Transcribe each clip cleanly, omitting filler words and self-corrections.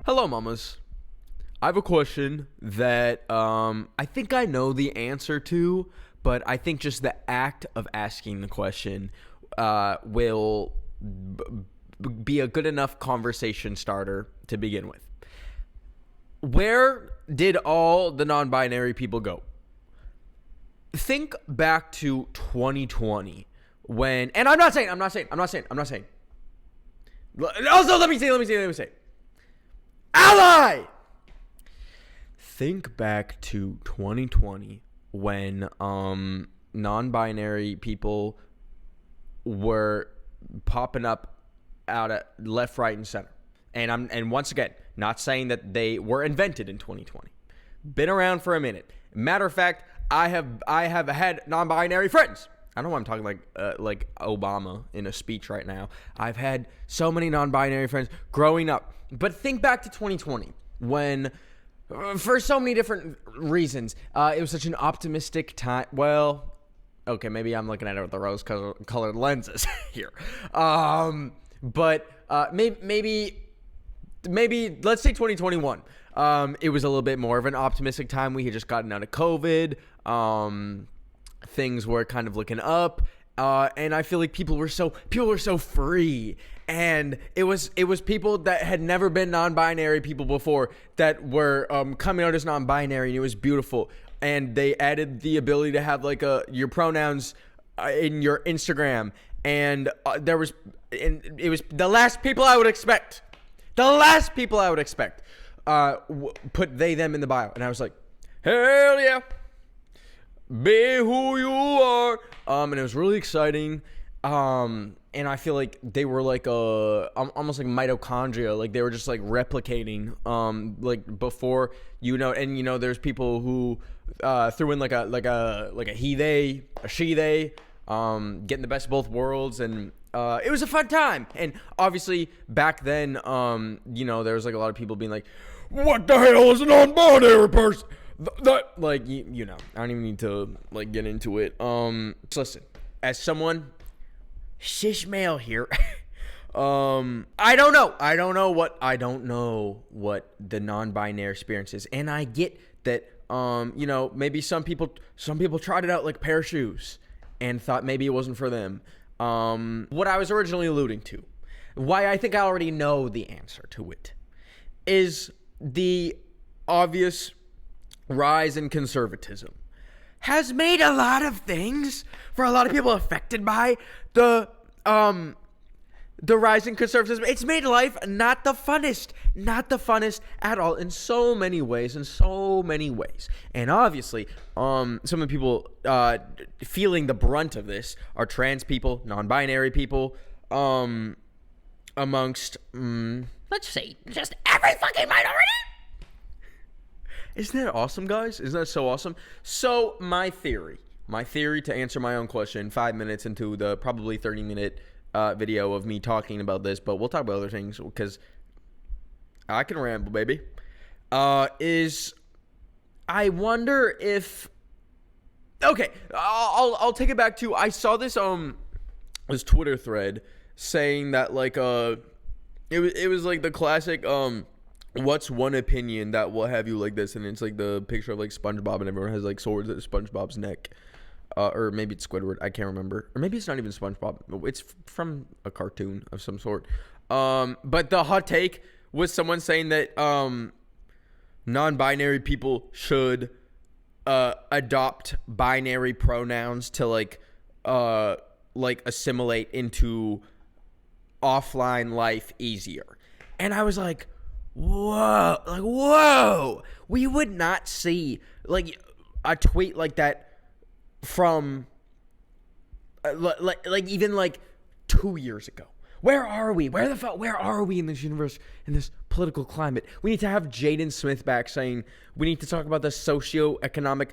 Hello, mamas. I have a question that I think I know the answer to, but I think just the act of asking the question will be a good enough conversation starter to begin with. Where did all the non-binary people go? Think back to 2020 when, and I'm not saying. Also, let me say. Ally! Think back to 2020 when non-binary people were popping up out at left, right, and center. And once again, not saying that they were invented in 2020. Been around for a minute. Matter of fact, I have had non-binary friends. I don't know why I'm talking like Obama in a speech right now. I've had so many non-binary friends growing up. But think back to 2020 when, for so many different reasons, it was such an optimistic time. Well, okay, maybe I'm looking at it with the rose-colored lenses here. But maybe let's say 2021. It was a little bit more of an optimistic time. We had just gotten out of COVID. Things were kind of looking up, and I feel like people were so free, and it was people that had never been non-binary people before that were coming out as non-binary, and it was beautiful. And they added the ability to have like your pronouns in your Instagram, and it was the last people I would expect. Put they them in the bio, and I was like, hell yeah. Be who you are. And it was really exciting. And I feel like they were like almost like mitochondria. Like they were just like replicating. Like before, and there's people who threw in like a he they, a she they, getting the best of both worlds, and it was a fun time. And obviously back then, there was like a lot of people being like, what the hell is a non-binary person? That, like, I don't even need to like get into it. Listen, as someone cis male here, I don't know what the non-binary experience is, and I get that. Maybe some people tried it out like a pair of shoes and thought maybe it wasn't for them. What I was originally alluding to, why I think I already know the answer to it, is the obvious rise in conservatism has made a lot of things for a lot of people affected by the rise in conservatism. It's made life not the funnest at all in so many ways. And obviously, some of the people feeling the brunt of this are trans people, non-binary people, amongst let's say just every fucking minority. Isn't that awesome, guys? Isn't that so awesome? So my theory to answer my own question, 5 minutes into the probably 30-minute video of me talking about this, but we'll talk about other things because I can ramble, baby, is I wonder if... Okay, I'll take it back to... I saw this Twitter thread saying that, like, it was like the classic... what's one opinion that will have you like this? And it's like the picture of like SpongeBob, and everyone has like swords at SpongeBob's neck. Or maybe it's Squidward. I can't remember. Or maybe it's not even SpongeBob. It's from a cartoon of some sort. But the hot take was someone saying that non-binary people should adopt binary pronouns to like assimilate into offline life easier. And I was like, whoa, we would not see like a tweet like that from like even like 2 years ago. Where are we? Where are we in this universe, in this political climate? We need to have Jaden Smith back saying we need to talk about the socioeconomic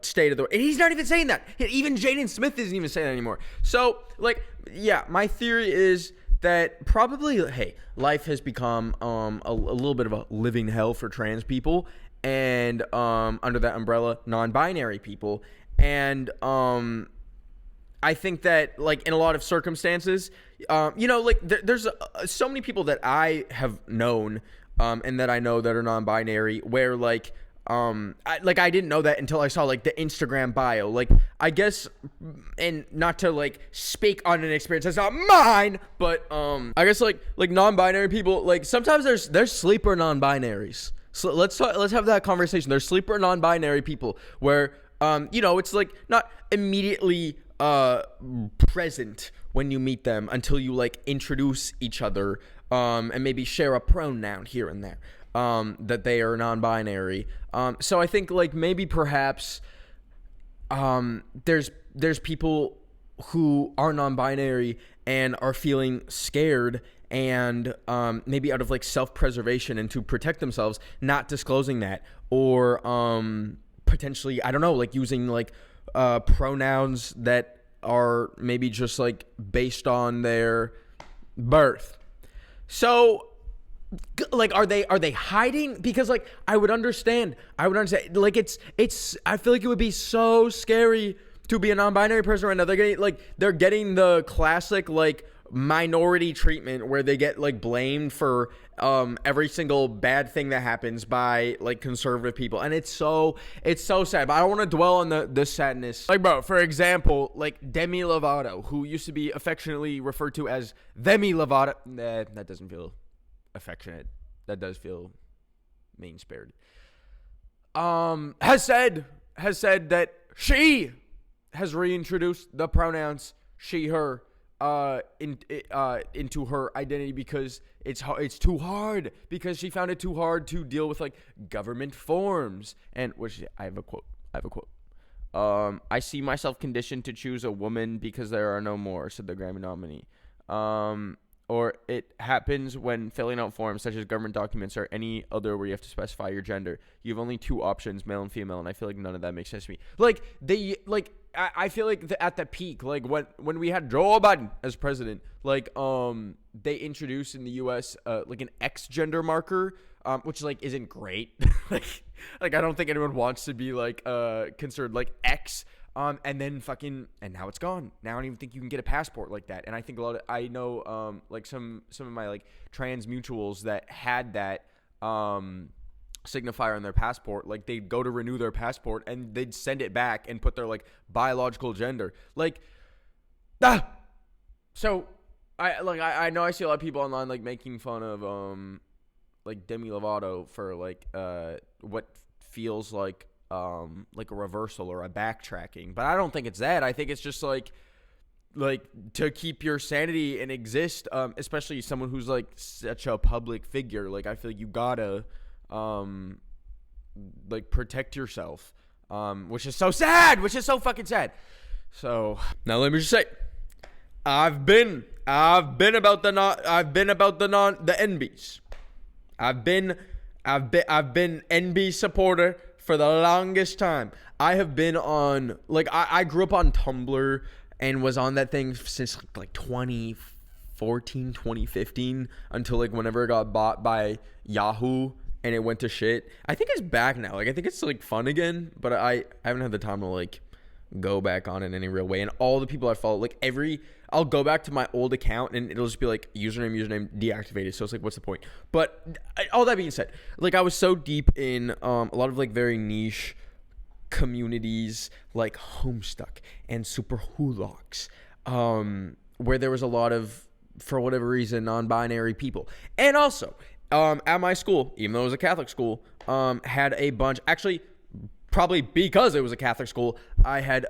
state of the world. And he's not even saying that. Even Jaden Smith isn't even saying that anymore. So like, yeah, my theory is that probably, hey, life has become a little bit of a living hell for trans people, and under that umbrella, non-binary people. And I think that, like, in a lot of circumstances, like there's so many people that I have known, and that I know that are non-binary, where like, I didn't know that until I saw like the Instagram bio. Like, I guess, and not to like speak on an experience that's not mine, but I guess like non-binary people, like sometimes there's sleeper non-binaries. So let's have that conversation. There's sleeper non-binary people where it's like not immediately present when you meet them until you like introduce each other, and maybe share a pronoun here and there, that they are non-binary. So I think like maybe perhaps there's people who are non-binary and are feeling scared, and maybe out of like self-preservation and to protect themselves, not disclosing that, or potentially, I don't know, like using like pronouns that are maybe just like based on their birth. So like, are they hiding? Because like I would understand like it's I feel like it would be so scary to be a non-binary person right now. They're getting the classic like minority treatment where they get like blamed for every single bad thing that happens by like conservative people, and it's so sad. But I don't want to dwell on the sadness. Like, bro, for example, like Demi Lovato, who used to be affectionately referred to as Demi Lovato. That doesn't feel affectionate. That does feel mean-spirited. Has said that she has reintroduced the pronouns she, her into her identity because it's too hard, because she found it too hard to deal with like government forms. And I have a quote. I see myself conditioned to choose a woman because there are no more, said the Grammy nominee. Or it happens when filling out forms such as government documents or any other where you have to specify your gender. You have only two options, male and female, and I feel like none of that makes sense to me. Like, I feel like at the peak, like when we had Joe Biden as president, like they introduced in the U.S. Like an X gender marker, which like isn't great. like I don't think anyone wants to be like considered like X. And then and now it's gone. Now I don't even think you can get a passport like that. And I think I know like some of my like trans mutuals that had that signifier on their passport. Like they'd go to renew their passport and they'd send it back and put their like biological gender. Like so I know I see a lot of people online like making fun of like Demi Lovato for like what feels like a reversal or a backtracking, but I don't think it's that. I think it's just like to keep your sanity and exist, especially someone who's like such a public figure. Like I feel like you gotta like protect yourself, which is so fucking sad. So now let me just say, I've been about the enbies. I've been NB supporter for the longest time. I have been on, like, I grew up on Tumblr and was on that thing since like 2014, 2015, until like whenever it got bought by Yahoo and it went to shit. I think it's back now. Like, I think it's like fun again, but I haven't had the time to like go back on it in any real way. And all the people I follow, like I'll go back to my old account and it'll just be like username deactivated. So it's like, what's the point? But all that being said, like I was so deep in a lot of like very niche communities like Homestuck and Super Hulocs, where there was a lot of, for whatever reason, non-binary people. And also at my school, even though it was a Catholic school, had a bunch, actually probably because it was a Catholic school, I had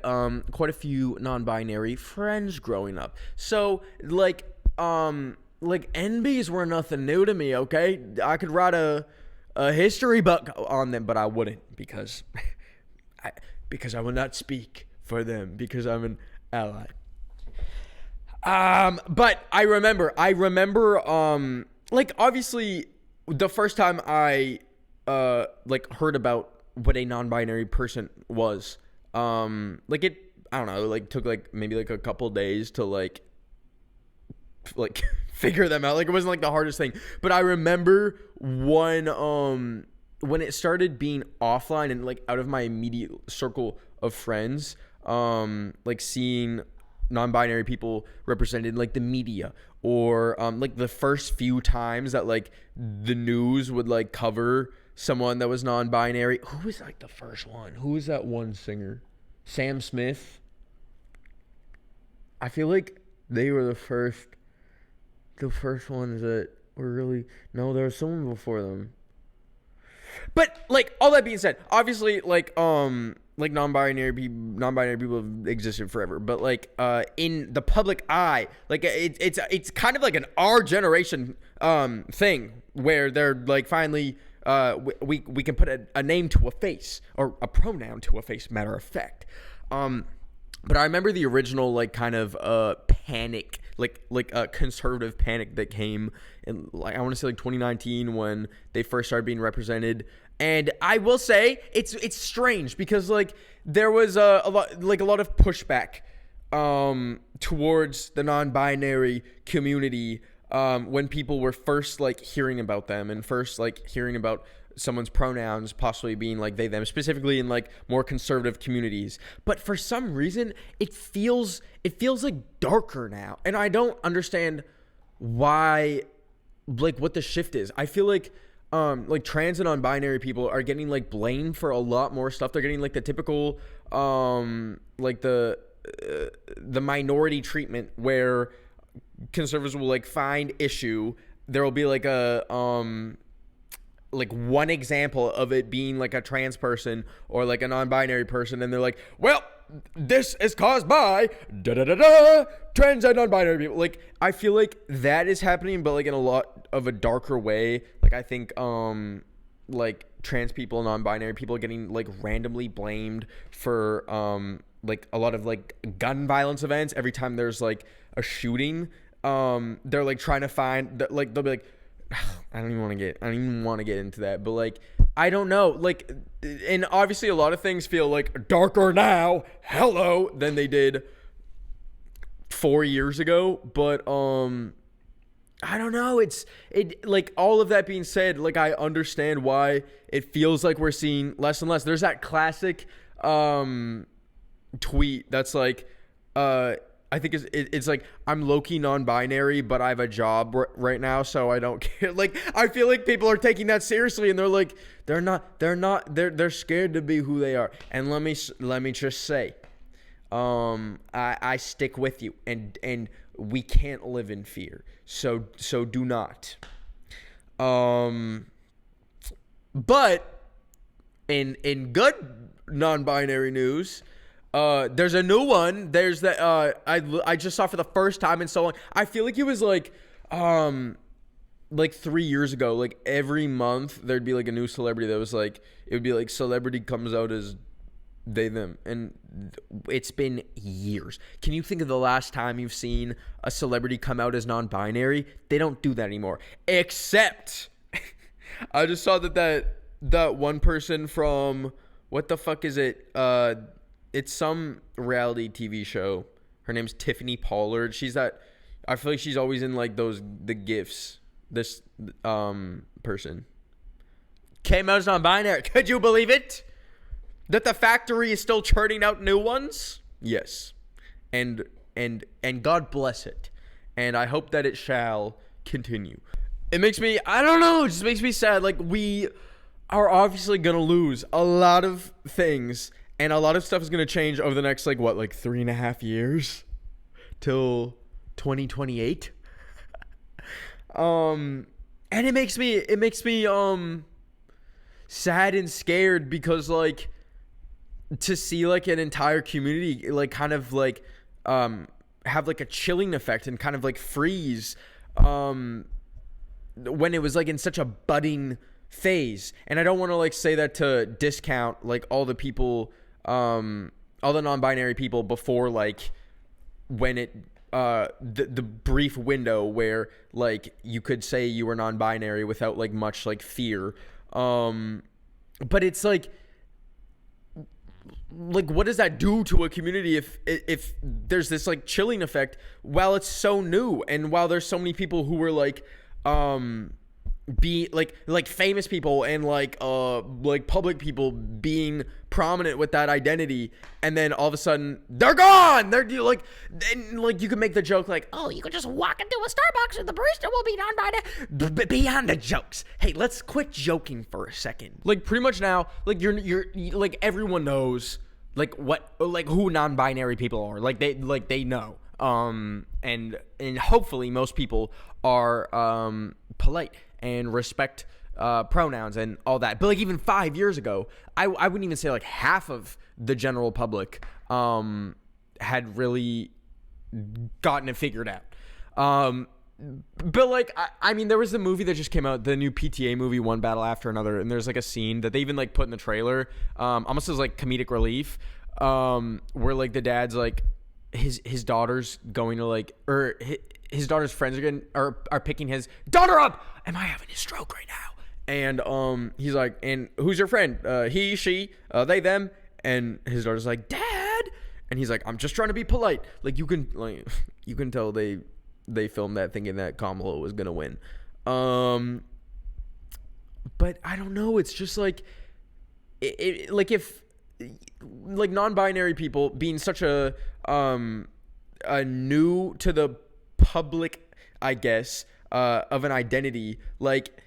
quite a few non-binary friends growing up. So like enbies were nothing new to me, okay? I could write a history book on them, but I wouldn't because I will not speak for them because I'm an ally. But I remember like obviously the first time I like heard about what a non-binary person was, like it, I don't know, like took like maybe like a couple days to like figure them out. Like it wasn't like the hardest thing, but I remember when it started being offline and like out of my immediate circle of friends, like seeing non-binary people represented in like the media or like the first few times that like the news would like cover someone that was non-binary. Who was like the first one? Who was that one singer? Sam Smith. I feel like they were the first ones that were really. No, there was someone before them. But like all that being said, obviously like non-binary people have existed forever, but like in the public eye, like it's kind of like an our generation thing where they're like finally we can put a name to a face, or a pronoun to a face, matter of fact. But I remember the original like kind of panic, like a conservative panic that came in, like I want to say like 2019 when they first started being represented. And I will say it's strange because like there was a lot of pushback towards the non-binary community when people were first like hearing about them and first like hearing about someone's pronouns possibly being like they them, specifically in like more conservative communities. But for some reason it feels like darker now, and I don't understand why, like what the shift is. I feel like trans and non-binary people are getting like blamed for a lot more stuff. They're getting like the typical like the minority treatment where conservatives will like find issue. There will be like a like one example of it being like a trans person or like a non-binary person, and they're like, well, this is caused by trans and non-binary people. Like I feel like that is happening, but like in a lot of a darker way. Like I think like trans people, non-binary people getting like randomly blamed for like a lot of like gun violence events. Every time there's like a shooting, they're like trying to find like they'll be like, I don't even want to get into that, but like I don't know, like, and obviously a lot of things feel like darker now, than they did 4 years ago, but I don't know, it like all of that being said, like I understand why it feels like we're seeing less and less. There's that classic tweet that's like I think it's like, I'm low-key non-binary, but I have a job right now, so I don't care. Like, I feel like people are taking that seriously, and they're like, they're scared to be who they are. And let me just say, I stick with you, and we can't live in fear. So do not. But in good non-binary news, there's a new one. There's that I just saw for the first time in so long. I feel like it was like 3 years ago. Like every month there'd be like a new celebrity that was like, it would be like celebrity comes out as they them, and it's been years. Can you think of the last time you've seen a celebrity come out as non-binary? They don't do that anymore. Except I just saw that one person from, what the fuck is it? It's some reality TV show. Her name's Tiffany Pollard. I feel like she's always in like the GIFs. This person came out as non-binary. Could you believe it? That the factory is still churning out new ones? Yes. And God bless it. And I hope that it shall continue. It makes me, I don't know, it just makes me sad. Like, we are obviously going to lose a lot of things. And a lot of stuff is going to change over the next, 3.5 years till 2028. And it makes me sad and scared because, to see, an entire community, have, a chilling effect and kind of, freeze, when it was, in such a budding phase. And I don't want to, say that to discount, all the people, all the non-binary people before when it the brief window where you could say you were non-binary without much fear, but it's what does that do to a community if there's this chilling effect while it's so new, and while there's so many people who were be like famous people and like public people being prominent with that identity, and then all of a sudden they're gone. They're like, and like you could make the joke like, oh, you could just walk into a Starbucks and the barista will be non-binary. Beyond the jokes, hey, let's quit joking for a second. Like pretty much now, like you're like everyone knows like who non-binary people are. Like they know. And hopefully most people are polite and respect pronouns and all that. But like even 5 years ago, I wouldn't even say like half of the general public had really gotten it figured out. But like I mean, there was the movie that just came out, the new PTA movie, One Battle After Another, and there's like a scene that they even like put in the trailer, almost as like comedic relief, where like the dad's like his daughter's going to like, or his daughter's friends are picking his daughter up. Am I having a stroke right now? And he's like, and who's your friend? He, she, they, them. And his daughter's like, Dad. And he's like, I'm just trying to be polite. Like you can tell they filmed that thinking that Kamala was gonna win. But I don't know. It's just like, like if like non-binary people being such a new to the public, I guess, of an identity, like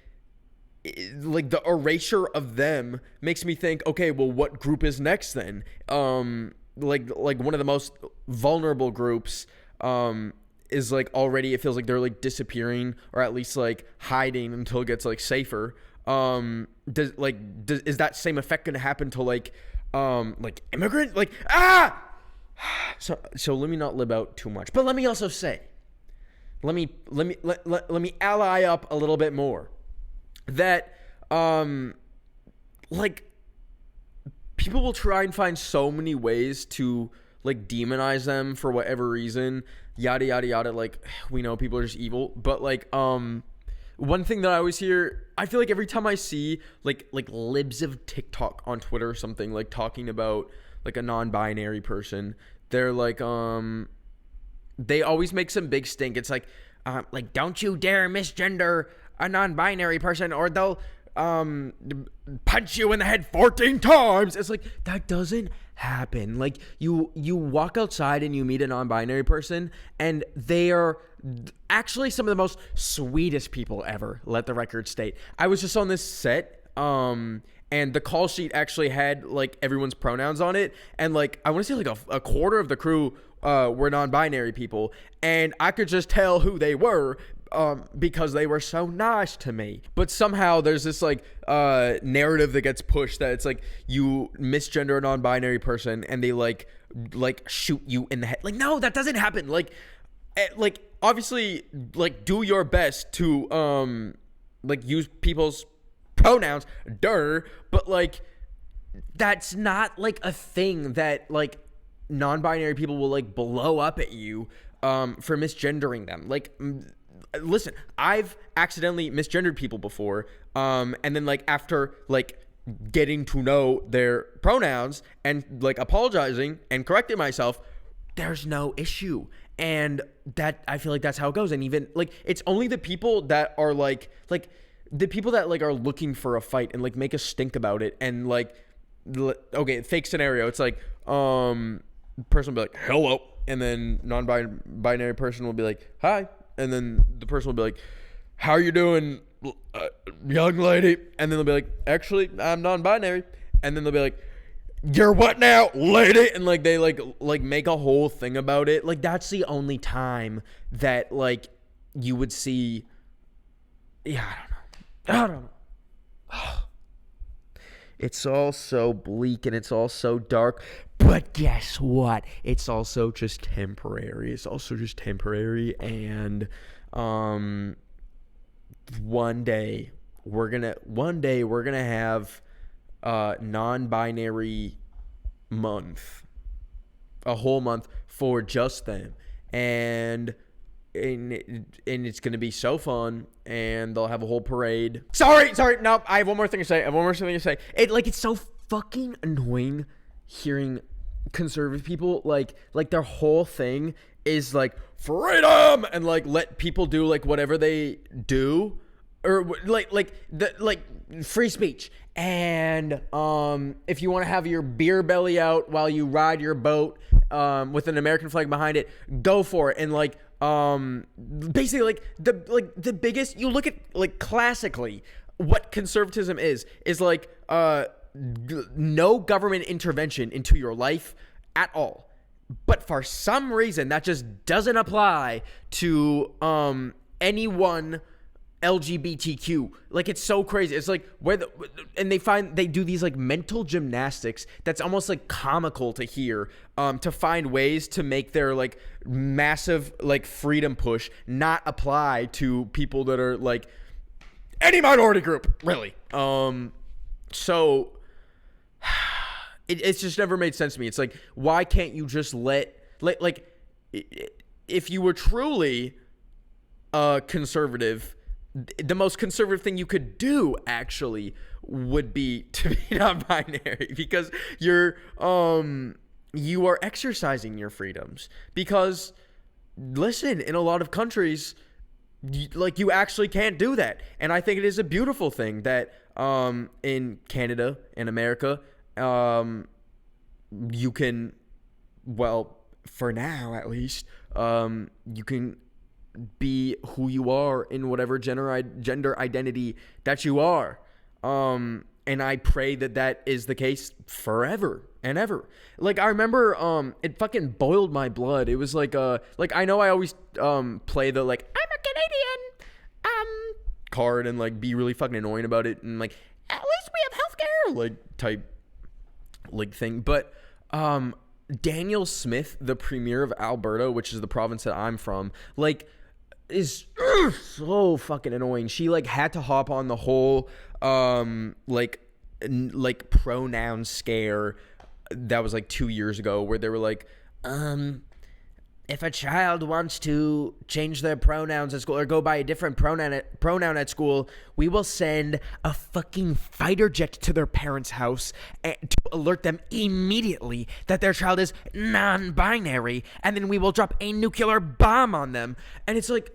the erasure of them makes me think, okay, well, what group is next then? Like one of the most vulnerable groups is like already, it feels like they're like disappearing, or at least like hiding until it gets like safer. Is that same effect gonna happen to like immigrant, like so let me not live out too much, but let me also say, let me ally up a little bit more that like people will try and find so many ways to like demonize them for whatever reason, yada yada yada. Like we know people are just evil, but like one thing that I always hear, I feel like every time I see like libs of TikTok on Twitter or something, like talking about like a non-binary person, they're like they always make some big stink. It's like don't you dare misgender a non-binary person or they'll punch you in the head 14 times. It's like, that doesn't happen. Like you walk outside and you meet a non-binary person and they are actually some of the most sweetest people ever, let the record state. I was just on this set and the call sheet actually had like everyone's pronouns on it, and like I want to say like a quarter of the crew were non-binary people, and I could just tell who they were because they were so nice to me. But somehow there's this like narrative that gets pushed that it's like you misgender a non-binary person and they like shoot you in the head. Like, no, that doesn't happen. Like obviously like do your best to like use people's pronouns, but like that's not like a thing that like non-binary people will like blow up at you for misgendering them. Like listen, I've accidentally misgendered people before, and then like after like getting to know their pronouns and like apologizing and correcting myself, there's no issue. And that, I feel like that's how it goes. And even like it's only the people that are like the people that like are looking for a fight and like make a stink about it, and like okay, fake scenario, it's like person will be like hello, and then non-binary person will be like hi, and then the person will be like, how are you doing, young lady? And then they'll be like, actually, I'm non-binary. And then they'll be like, you're what now, lady? And like they like make a whole thing about it. Like that's the only time that like you would see, yeah, I don't know. It's all so bleak and it's all so dark. But guess what? It's also just temporary. And one day we're gonna have non-binary month, a whole month for just them, and it's gonna be so fun, and they'll have a whole parade. Sorry, no, I have one more thing to say. It's so fucking annoying hearing conservative people like their whole thing is like freedom and like let people do like whatever they do, or like free speech, and if you want to have your beer belly out while you ride your boat with an American flag behind it, go for it. And like basically like the biggest, you look at like classically what conservatism is like no government intervention into your life at all. But for some reason that just doesn't apply to anyone LGBTQ. Like, it's so crazy. It's like and they do these like mental gymnastics that's almost like comical to hear, to find ways to make their like massive like freedom push not apply to people that are like any minority group, really. So it's just never made sense to me. It's like, why can't you just like if you were truly conservative, the most conservative thing you could do actually would be to be non-binary, because you are exercising your freedoms. Because listen, in a lot of countries, like, you actually can't do that, and I think it is a beautiful thing that in Canada and America, you can, well, for now at least, you can be who you are in whatever gender identity that you are. And I pray that is the case forever and ever. Like, I remember, it fucking boiled my blood. It was like I know I always, play the, like, I'm a Canadian, card, and, like, be really fucking annoying about it, and, like, at least we have healthcare, like, type, like, thing. But, Danielle Smith, the premier of Alberta, which is the province that I'm from, like, is so fucking annoying. She like had to hop on the whole like pronoun scare that was like 2 years ago, where they were like, if a child wants to change their pronouns at school or go by a different pronoun at school, we will send a fucking fighter jet to their parents' house to alert them immediately that their child is non-binary, and then we will drop a nuclear bomb on them. And it's like,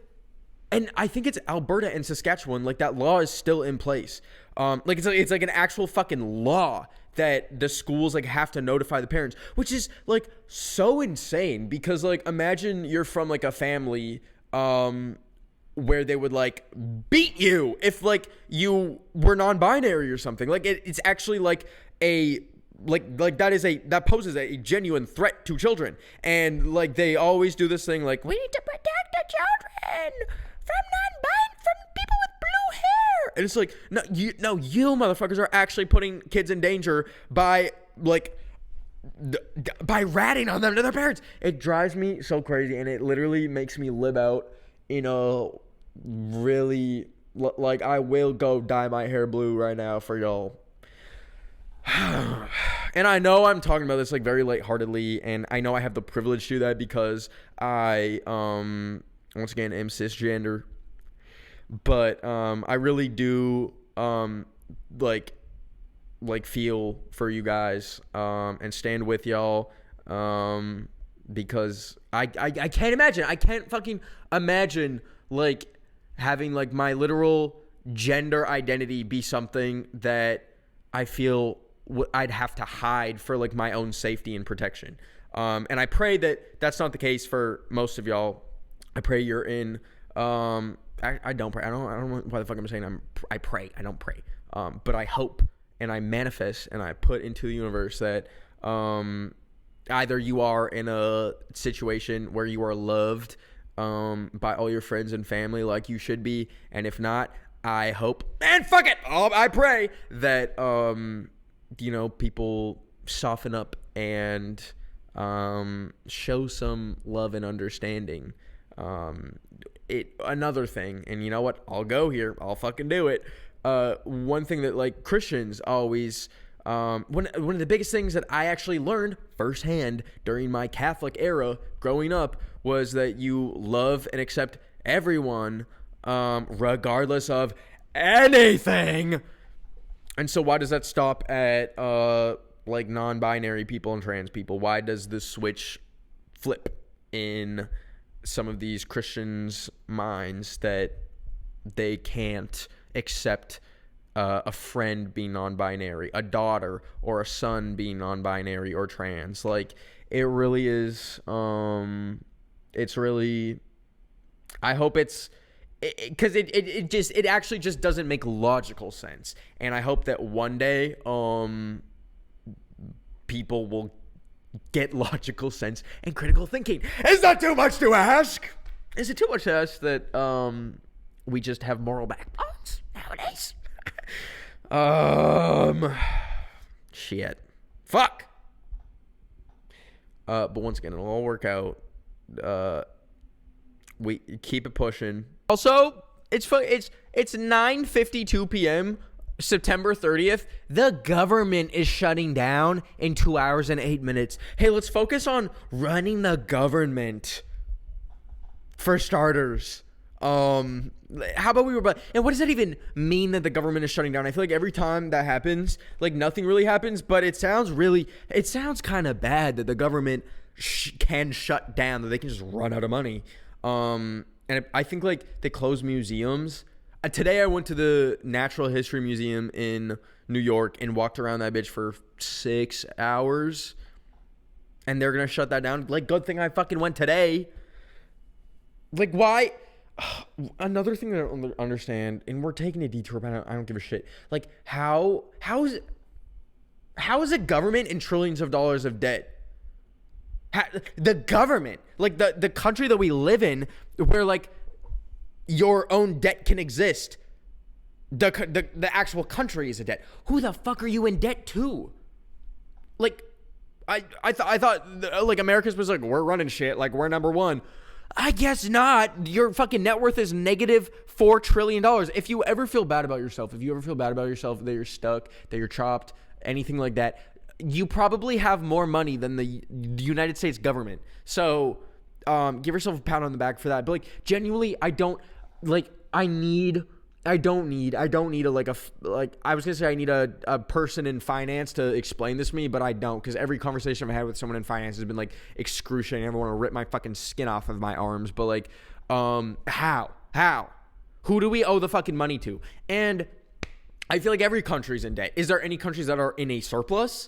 and I think it's Alberta and Saskatchewan, like, that law is still in place. Like, it's like an actual fucking law that the schools like have to notify the parents, which is like so insane, because like, imagine you're from like a family where they would like beat you if like you were non-binary or something. Like, it's actually like a that poses a genuine threat to children. And like, they always do this thing like, we need to protect the children from people with blue hair. And it's like, no, you motherfuckers are actually putting kids in danger by like by ratting on them to their parents. It drives me so crazy, and it literally makes me live out, you know, really, like, I will go dye my hair blue right now for y'all. And I know I'm talking about this like very lightheartedly, and I know I have the privilege to do that because I once again am cisgender, but I really do like feel for you guys and stand with y'all, because I can't fucking imagine like having like my literal gender identity be something that I feel I'd have to hide for like my own safety and protection. And I pray that that's not the case for most of y'all. I pray you're in. I don't pray. I don't know why the fuck I'm saying I pray. I don't pray. But I hope and I manifest and I put into the universe that either you are in a situation where you are loved by all your friends and family like you should be, and if not, I hope and fuck it, I pray that you know, people soften up and show some love and understanding. Another thing, and you know what, I'll go here, I'll fucking do it. One thing that like Christians always, one of the biggest things that I actually learned firsthand during my Catholic era growing up was that you love and accept everyone, regardless of anything. And so why does that stop at like non-binary people and trans people? Why does the switch flip in some of these Christians' minds that they can't accept a friend being non-binary, a daughter or a son being non-binary or trans. Like, it really is. It's really. I hope it's. Because it actually just doesn't make logical sense, and I hope that one day people will get logical sense and critical thinking. Is that too much to ask? Is it too much to ask that we just have moral backbones nowadays? Shit, fuck. But once again, it'll all work out. We keep it pushing. Also, it's 9:52 p.m. September 30th. The government is shutting down in 2 hours and 8 minutes. Hey, let's focus on running the government for starters. How about and what does that even mean that the government is shutting down? I feel like every time that happens, like nothing really happens, but it sounds kind of bad that the government can shut down, that they can just run out of money. And I think like they close museums. Today I went to the Natural History Museum in New York and walked around that bitch for 6 hours, and they're gonna shut that down. Like, good thing I fucking went today. Like, why? Another thing that I don't understand, and we're taking a detour, but I don't give a shit. Like, how is a government in trillions of dollars of debt? The government, like the country that we live in, where like your own debt can exist, the actual country is a debt. Who the fuck are you in debt to? Like, I thought like America's was like, we're running shit, like we're number one. I guess not. Your fucking net worth is negative $4 trillion. If you ever feel bad about yourself, that you're stuck, that you're chopped, anything like that, you probably have more money than the United States government. So give yourself a pat on the back for that. But like, genuinely, I don't need a person in finance to explain this to me, but I don't, because every conversation I've had with someone in finance has been like excruciating. I want to rip my fucking skin off of my arms. But like, how? Who do we owe the fucking money to? And I feel like every country's in debt. Is there any countries that are in a surplus?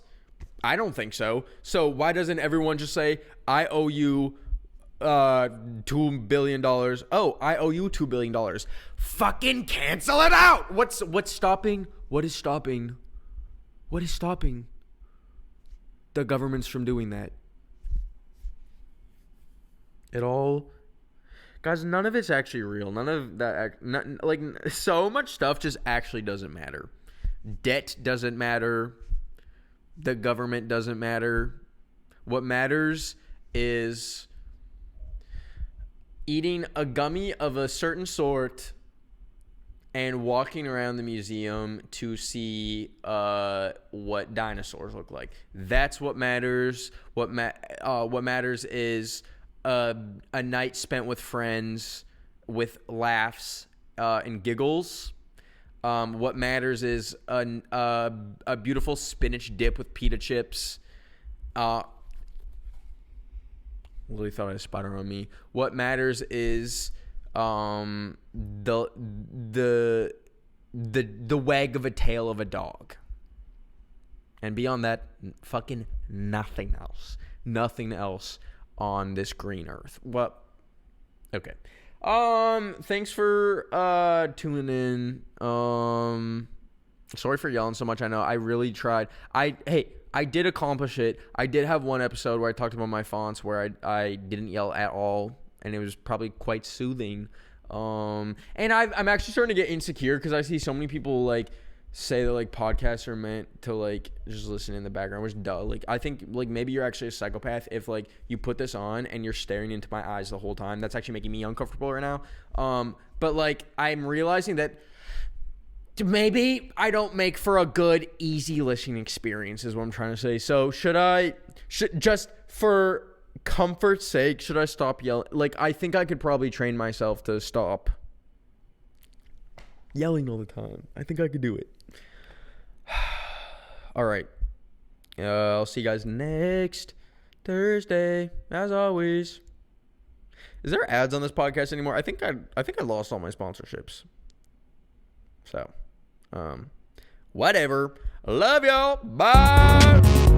I don't think so. So why doesn't everyone just say, I owe you $2 billion. Oh, I owe you $2 billion. Fucking cancel it out. What's stopping? What is stopping the governments from doing that? Guys, none of it's actually real. None of that, so much stuff just actually doesn't matter. Debt doesn't matter. The government doesn't matter. What matters is eating a gummy of a certain sort and walking around the museum to see what dinosaurs look like. That's what matters. What matters is a night spent with friends with laughs and giggles. What matters is a beautiful spinach dip with pita chips. Really thought I had a spider on me. What matters is the wag of a tail of a dog. And beyond that, fucking nothing else. Nothing else on this green earth. Well, okay. Thanks for tuning in. Sorry for yelling so much. I know I really tried. I did accomplish it. I did have one episode where I talked about my fonts where I didn't yell at all, and it was probably quite soothing. And I'm actually starting to get insecure because I see so many people like say that like podcasts are meant to like just listen in the background, which duh. Like, I think like maybe you're actually a psychopath if like you put this on and you're staring into my eyes the whole time. That's actually making me uncomfortable right now. But like I'm realizing that maybe I don't make for a good, easy listening experience is what I'm trying to say. So should just for comfort's sake, should I stop yelling? Like, I think I could probably train myself to stop yelling all the time. I think I could do it. All right. I'll see you guys next Thursday, as always. Is there ads on this podcast anymore? I think I lost all my sponsorships. So, whatever. Love y'all. Bye.